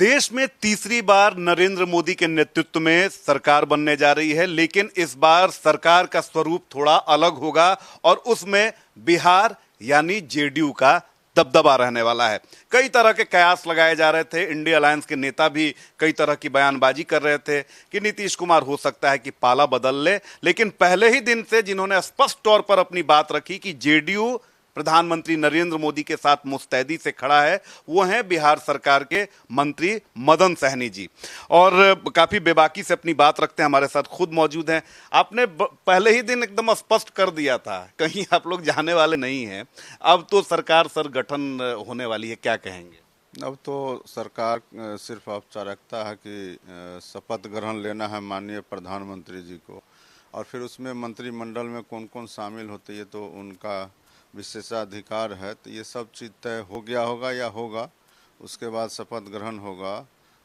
देश में तीसरी बार नरेंद्र मोदी के नेतृत्व में सरकार बनने जा रही है, लेकिन इस बार सरकार का स्वरूप थोड़ा अलग होगा और उसमें बिहार यानी जेडीयू का दबदबा रहने वाला है। कई तरह के कयास लगाए जा रहे थे। इंडिया अलायंस के नेता भी कई तरह की बयानबाजी कर रहे थे कि नीतीश कुमार हो सकता है कि पाला बदल ले, लेकिन पहले ही दिन से जिन्होंने स्पष्ट तौर पर अपनी बात रखी कि जेडीयू प्रधानमंत्री नरेंद्र मोदी के साथ मुस्तैदी से खड़ा है, वो हैं बिहार सरकार के मंत्री मदन सहनी जी। और काफी बेबाकी से अपनी बात रखते हैं, हमारे साथ खुद मौजूद हैं। आपने पहले ही दिन एकदम स्पष्ट कर दिया था, कहीं आप लोग जाने वाले नहीं हैं। अब तो सरकार सर गठन होने वाली है, क्या कहेंगे? अब तो सरकार सिर्फ औपचारिकता है कि शपथ ग्रहण लेना है माननीय प्रधानमंत्री जी को, और फिर उसमें मंत्रिमंडल में कौन कौन शामिल होते ये तो उनका विशेषाधिकार है। तो ये सब चीज़ तय हो गया होगा या होगा, उसके बाद शपथ ग्रहण होगा।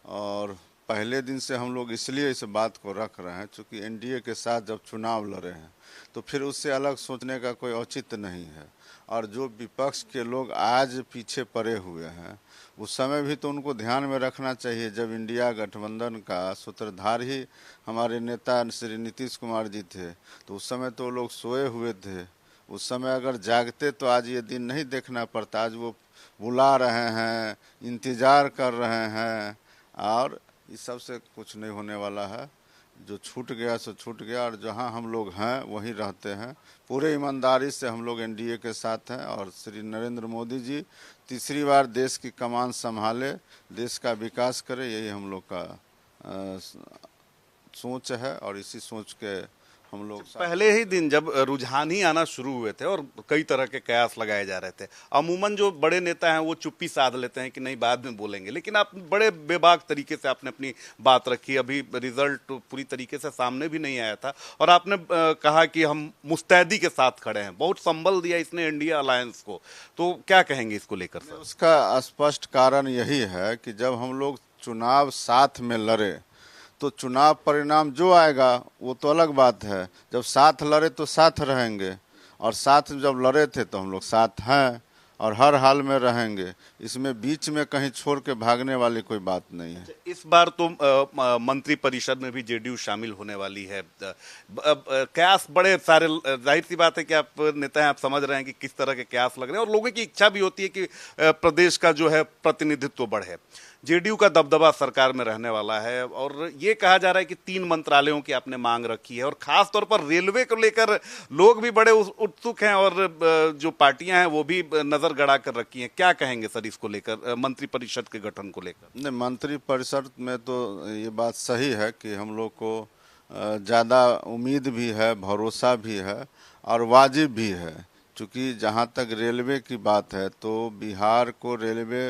और पहले दिन से हम लोग इसलिए इस बात को रख रहे हैं क्योंकि एनडीए के साथ जब चुनाव लड़े हैं तो फिर उससे अलग सोचने का कोई औचित्य नहीं है। और जो विपक्ष के लोग आज पीछे पड़े हुए हैं, उस समय भी तो उनको ध्यान में रखना चाहिए जब इंडिया गठबंधन का सूत्रधार ही हमारे नेता श्री नीतीश कुमार जी थे, तो उस समय तो लोग सोए हुए थे। उस समय अगर जागते तो आज ये दिन नहीं देखना पड़ता। आज वो बुला रहे हैं, इंतज़ार कर रहे हैं, और इस सब से कुछ नहीं होने वाला है। जो छूट गया सो छूट गया, और जहां हम लोग हैं वहीं रहते हैं। पूरे ईमानदारी से हम लोग एनडीए के साथ हैं, और श्री नरेंद्र मोदी जी तीसरी बार देश की कमान संभाले, देश का विकास करे, यही हम लोग का सोच है। और इसी सोच के हम लोग पहले ही दिन जब रुझान ही आना शुरू हुए थे और कई तरह के कयास लगाए जा रहे थे, अमूमन जो बड़े नेता हैं वो चुप्पी साध लेते हैं कि नहीं बाद में बोलेंगे, लेकिन आप बड़े बेबाक तरीके से आपने अपनी बात रखी। अभी रिजल्ट पूरी तरीके से सामने भी नहीं आया था और आपने कहा कि हम मुस्तैदी के साथ खड़े हैं। बहुत संबल दिया इसने इंडिया अलायंस को, तो क्या कहेंगे इसको लेकर? सर, उसका स्पष्ट कारण यही है कि जब हम लोग चुनाव साथ में लड़े तो चुनाव परिणाम जो आएगा वो तो अलग बात है। जब साथ लड़े तो साथ रहेंगे, और साथ जब लड़े थे तो हम लोग साथ हैं और हर हाल में रहेंगे। इसमें बीच में कहीं छोड़ के भागने वाली कोई बात नहीं है। इस बार तो मंत्री परिषद में भी जेडीयू शामिल होने वाली है। कयास बड़े सारे, जाहिर सी बात है कि आप नेता हैं, आप समझ रहे हैं कि किस तरह के कयास लग रहे हैं, और लोगों की इच्छा भी होती है कि प्रदेश का जो है प्रतिनिधित्व बढ़े। जेडीयू का दबदबा सरकार में रहने वाला है, और ये कहा जा रहा है कि 3 मंत्रालयों की आपने मांग रखी है, और खास तौर पर रेलवे को लेकर लोग भी बड़े उत्सुक हैं, और जो पार्टियां हैं वो भी नजर गड़ा कर रखी हैं। क्या कहेंगे सर इसको लेकर, मंत्री परिषद के गठन को लेकर? नहीं, मंत्री परिषद में तो ये बात सही है कि हम लोग को ज़्यादा उम्मीद भी है, भरोसा भी है, और वाजिब भी है। चूँकि जहाँ तक रेलवे की बात है तो बिहार को रेलवे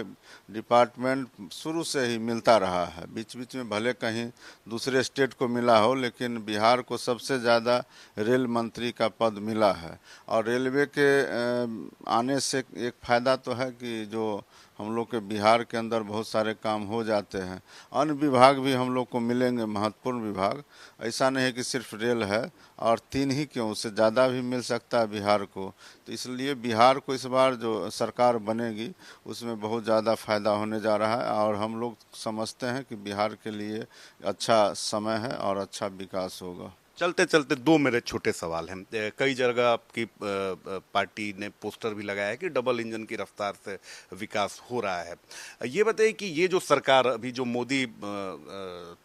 डिपार्टमेंट शुरू से ही मिलता रहा है। बीच बीच में भले कहीं दूसरे स्टेट को मिला हो, लेकिन बिहार को सबसे ज़्यादा रेल मंत्री का पद मिला है। और रेलवे के आने से एक फ़ायदा तो है कि जो हम लोग के बिहार के अंदर बहुत सारे काम हो जाते हैं। अन्य विभाग भी हम लोग को मिलेंगे, महत्वपूर्ण विभाग। ऐसा नहीं है कि सिर्फ रेल है, और 3 ही क्यों, उससे ज़्यादा भी मिल सकता है बिहार को। तो इसलिए बिहार को इस बार जो सरकार बनेगी उसमें बहुत ज़्यादा फ़ायदा होने जा रहा है, और हम लोग समझते हैं कि बिहार के लिए अच्छा समय है और अच्छा विकास होगा। चलते चलते 2 मेरे छोटे सवाल हैं। कई जगह आपकी पार्टी ने पोस्टर भी लगाया है कि डबल इंजन की रफ्तार से विकास हो रहा है। ये बताइए कि ये जो सरकार, अभी जो मोदी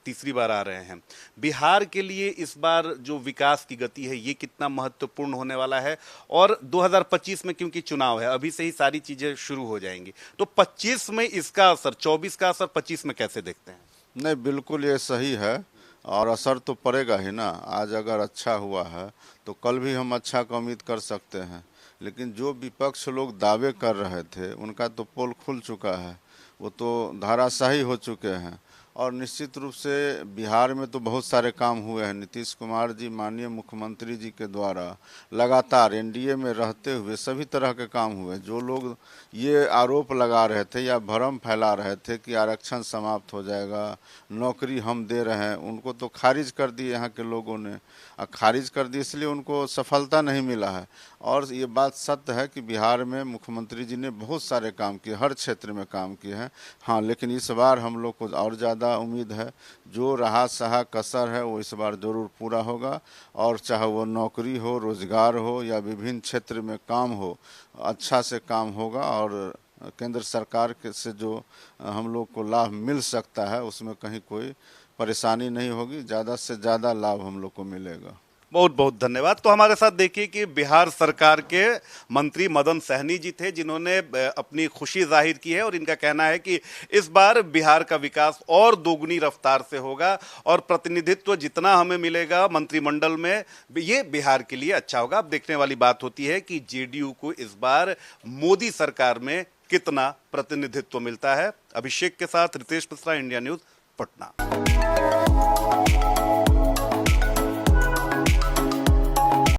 तीसरी बार आ रहे हैं, बिहार के लिए इस बार जो विकास की गति है ये कितना महत्वपूर्ण होने वाला है? और 2025 में क्योंकि चुनाव है, अभी से ही सारी चीजें शुरू हो जाएंगी, तो 25 में इसका असर, 24 का असर 25 में कैसे देखते हैं? नहीं, बिल्कुल ये सही है, और असर तो पड़ेगा ही ना। आज अगर अच्छा हुआ है तो कल भी हम अच्छा का उम्मीद कर सकते हैं। लेकिन जो विपक्ष लोग दावे कर रहे थे उनका तो पोल खुल चुका है, वो तो धाराशाही हो चुके हैं। और निश्चित रूप से बिहार में तो बहुत सारे काम हुए हैं। नीतीश कुमार जी माननीय मुख्यमंत्री जी के द्वारा लगातार एनडीए में रहते हुए सभी तरह के काम हुए। जो लोग ये आरोप लगा रहे थे या भ्रम फैला रहे थे कि आरक्षण समाप्त हो जाएगा, नौकरी हम दे रहे हैं, उनको तो खारिज कर दिए यहाँ के लोगों ने। खारिज कर दी इसलिए उनको सफलता नहीं मिला है। और ये बात सत्य है कि बिहार में मुख्यमंत्री जी ने बहुत सारे काम किए, हर क्षेत्र में काम किए हैं। हाँ, लेकिन इस बार हम लोग को और ज़्यादा उम्मीद है। जो रहा सहा कसर है वो इस बार ज़रूर पूरा होगा। और चाहे वो नौकरी हो, रोजगार हो या विभिन्न क्षेत्र में काम हो, अच्छा से काम होगा। और केंद्र सरकार के से जो हम लोग को लाभ मिल सकता है उसमें कहीं कोई परेशानी नहीं होगी, ज़्यादा से ज़्यादा लाभ हम लोग को मिलेगा। बहुत बहुत धन्यवाद। तो हमारे साथ देखिए कि बिहार सरकार के मंत्री मदन सहनी जी थे, जिन्होंने अपनी खुशी जाहिर की है और इनका कहना है कि इस बार बिहार का विकास और दोगुनी रफ्तार से होगा और प्रतिनिधित्व जितना हमें मिलेगा मंत्रिमंडल में, ये बिहार के लिए अच्छा होगा। अब देखने वाली बात होती है कि जेडीयू को इस बार मोदी सरकार में कितना प्रतिनिधित्व मिलता है। अभिषेक के साथ रितेश मिश्रा, इंडिया न्यूज, पटना।